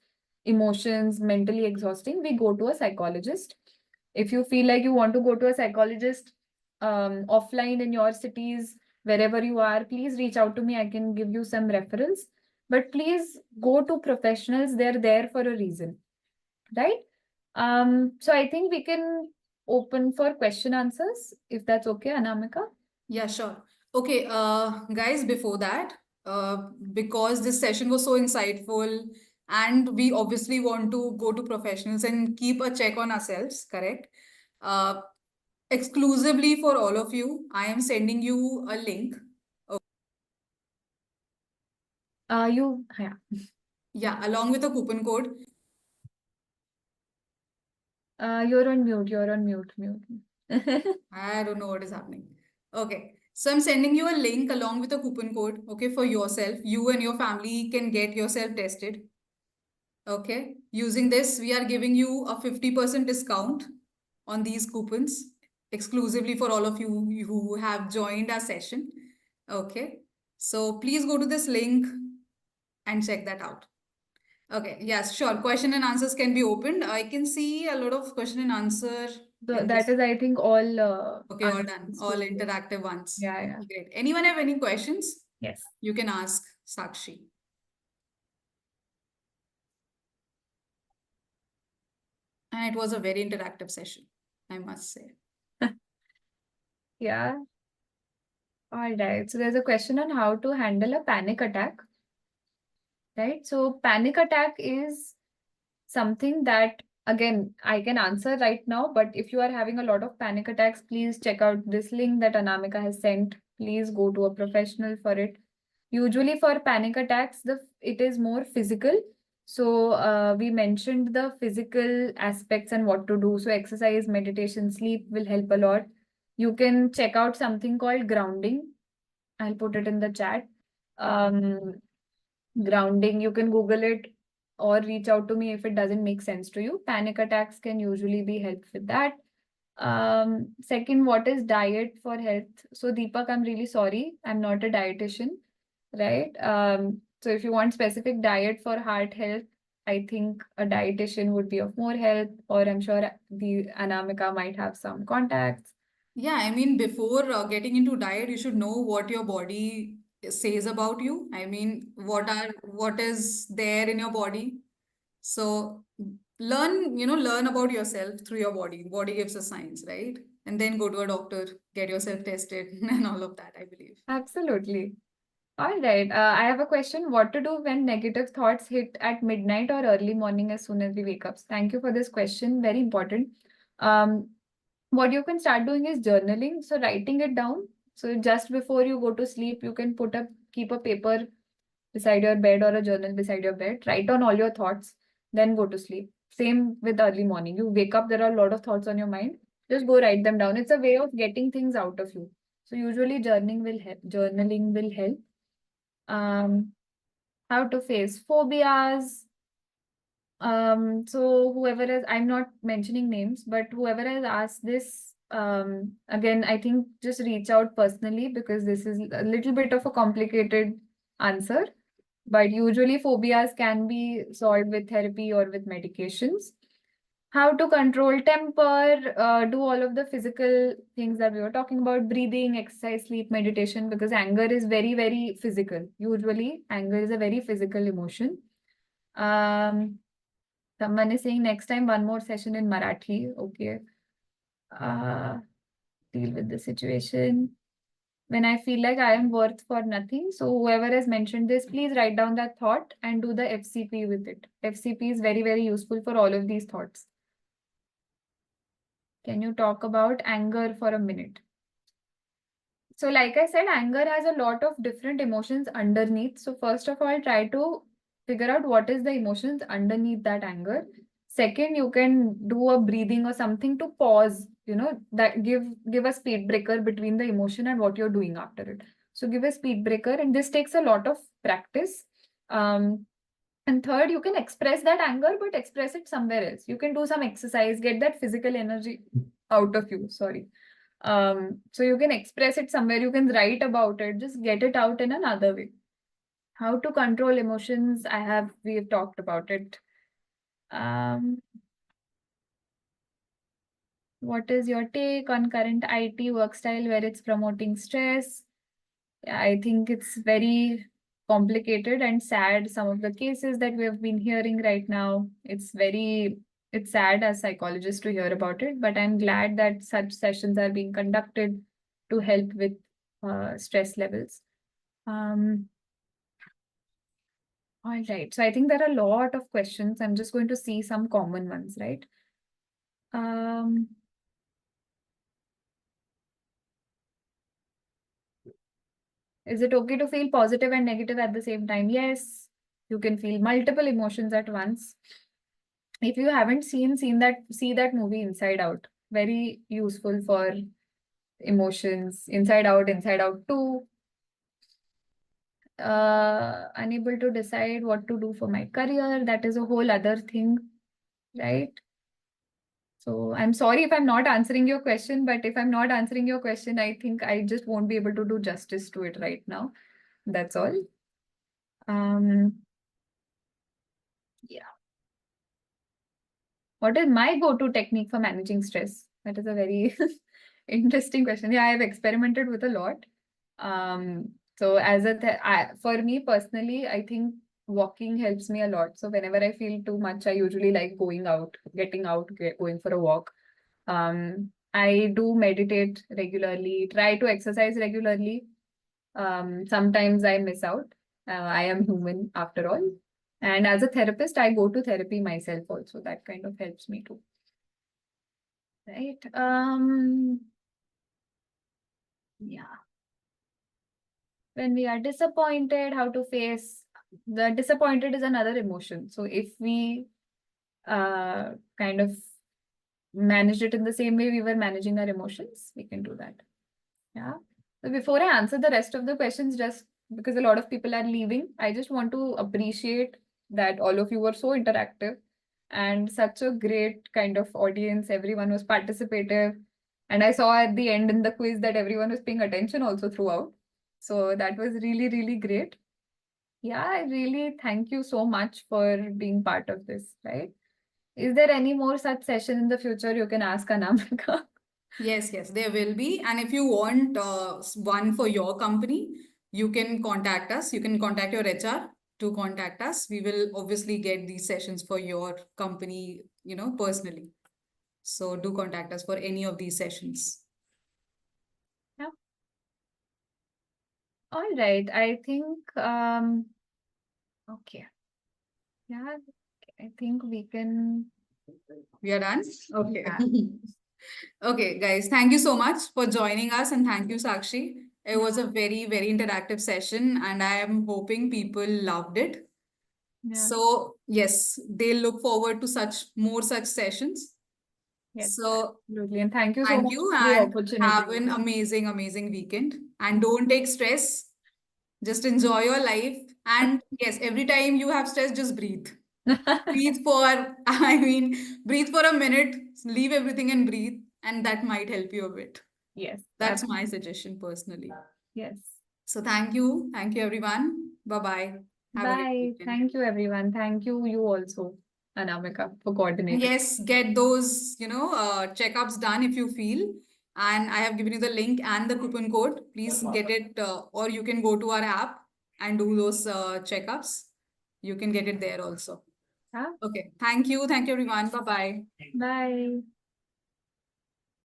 emotions, mentally exhausting, we go to a psychologist. If you feel like you want to go to a psychologist offline in your cities, wherever you are, please reach out to me. I can give you some referrals. But please go to professionals. They're there for a reason, right? So I think we can open for question answers, if that's okay, Anamika. Yeah, sure. Okay, guys, before that, because this session was so insightful and we obviously want to go to professionals and keep a check on ourselves, correct? Uh, Exclusively for all of you, I am sending you a link. Yeah. Yeah, along with a coupon code. You're on mute. You're on mute. Mute. I don't know what is happening. Okay. So I'm sending you a link along with a coupon code, okay, for yourself. You and your family can get yourself tested. Okay. Using this, we are giving you a 50% discount on these coupons exclusively for all of you who have joined our session. Okay. So please go to this link and check that out. Okay. Yes, sure. Question and answers can be opened. I can see a lot of question and answer So in that this. is, I think, all Okay, all done. answers All to this. interactive ones. Yeah, yeah. Great. Anyone have any questions? Yes. You can ask Sakshi. And it was a very interactive session, I must say. Yeah. All right. So there's a question on how to handle a panic attack, right? So panic attack is something that, again, I can answer right now, but if you are having a lot of panic attacks, please check out this link that Anamika has sent. Please go to a professional for it. Usually for panic attacks, it is more physical. So we mentioned the physical aspects and what to do. So exercise, meditation, sleep will help a lot. You can check out something called grounding. I'll put it in the chat. Um, Grounding, you can Google it or reach out to me if it doesn't make sense to you. Panic attacks can usually be helped with that. Second, what is diet for health? So Deepak, I'm really sorry, I'm not a dietitian, right? So if you want specific diet for heart health, I think a dietitian would be of more help, or I'm sure the Anamika might have some contacts. Yeah, I mean, before getting into diet, you should know what your body says about you. I mean, what is there in your body. So learn about yourself through your body. Body gives us signs, right? And then go to a doctor, get yourself tested, and all of that, I believe. Absolutely. All right. I have a question. What to do when negative thoughts hit at midnight or early morning as soon as we wake up? Thank you for this question. Very important. Um, what you can start doing is journaling. So writing it down. So just before you go to sleep, you can keep a paper beside your bed or a journal beside your bed. Write down all your thoughts, then go to sleep. Same with early morning. You wake up, there are a lot of thoughts on your mind. Just go write them down. It's a way of getting things out of you. So usually journaling will help. Journaling will help. um, how to face phobias. So whoever has, I'm not mentioning names, but whoever has asked this, again, I think just reach out personally because this is a little bit of a complicated answer. But usually phobias can be solved with therapy or with medications. How to control temper, do all of the physical things that we were talking about, breathing, exercise, sleep, meditation, because anger is very, very physical. Usually, anger is a very physical emotion. Um, Someone is saying next time one more session in Marathi. Okay. Uh, Deal with the situation. When I feel like I am worth for nothing. So whoever has mentioned this, please write down that thought and do the FCP with it. FCP is very, very useful for all of these thoughts. Can you talk about anger for a minute? So like I said, anger has a lot of different emotions underneath. So first of all, try to figure out what is the emotions underneath that anger. Second, you can do a breathing or something to pause, that give a speed breaker between the emotion and what you're doing after it. So give a speed breaker, and this takes a lot of practice. And third, you can express that anger, but express it somewhere else. You can do some exercise, get that physical energy out of you. Sorry. So you can express it somewhere, you can write about it, just get it out in another way. How to control emotions, we've talked about it. What is your take on current IT work style where it's promoting stress? I think it's very complicated and sad. Some of the cases that we have been hearing right now, it's sad as psychologists to hear about it, but I'm glad that such sessions are being conducted to help with stress levels. All right. So I think there are a lot of questions. I'm just going to see some common ones, right? Um, Is it okay to feel positive and negative at the same time? Yes. You can feel multiple emotions at once. If you haven't seen that, see that movie Inside Out. Very useful for emotions. Inside Out 2. Unable to decide what to do for my career. That is a whole other thing, right? So I'm sorry if I'm not answering your question, but if I'm not answering your question, I think I just won't be able to do justice to it right now. That's all. Um, yeah. What is my go-to technique for managing stress? That is a very interesting question. Yeah, I've experimented with a lot. So as for me personally, I think walking helps me a lot. So whenever I feel too much, I usually like going out, getting out, going for a walk. I do meditate regularly, try to exercise regularly. Sometimes I miss out. I am human after all. And as a therapist, I go to therapy myself also. That kind of helps me too. Right. Yeah. When we are disappointed, how to face the disappointed is another emotion. So if we kind of manage it in the same way we were managing our emotions, we can do that. Yeah. So before I answer the rest of the questions, just because a lot of people are leaving, I just want to appreciate that all of you were so interactive and such a great kind of audience. Everyone was participative. And I saw at the end in the quiz that everyone was paying attention also throughout. So that was really, really great. Yeah, I really thank you so much for being part of this, right? Is there any more such session in the future you can ask Anamika? Yes, yes, there will be. And if you want one for your company, you can contact us. You can contact your HR to contact us. We will obviously get these sessions for your company, personally. So do contact us for any of these sessions. Yeah. All right. I think okay. Yeah, I think we can. We are done? Okay. Yeah. Okay, guys, thank you so much for joining us and thank you, Sakshi. It was Yeah. a very, very interactive session and I am hoping people loved it. Yeah. So, yes, they look forward to more such sessions. Yes, So, absolutely. And thank you so thank much you for the and have opportunity. an amazing, amazing weekend. And don't take stress, just enjoy your life. And yes, every time you have stress, just breathe. Breathe for, breathe for a minute, leave everything and breathe, and that might help you a bit. Yes, That's my suggestion personally. yes. So thank you. Thank you, everyone. Bye bye. Have a great Bye. weekend. Thank you, everyone. Thank you, you also, Anamika, for And coordinating. yes, get those, checkups done if you feel. And I have given you the link and the coupon code. Please get it, or you can go to our app and do those checkups. You can get it there also. Yeah. Okay. Thank you. Thank you, everyone. Bye bye. Bye.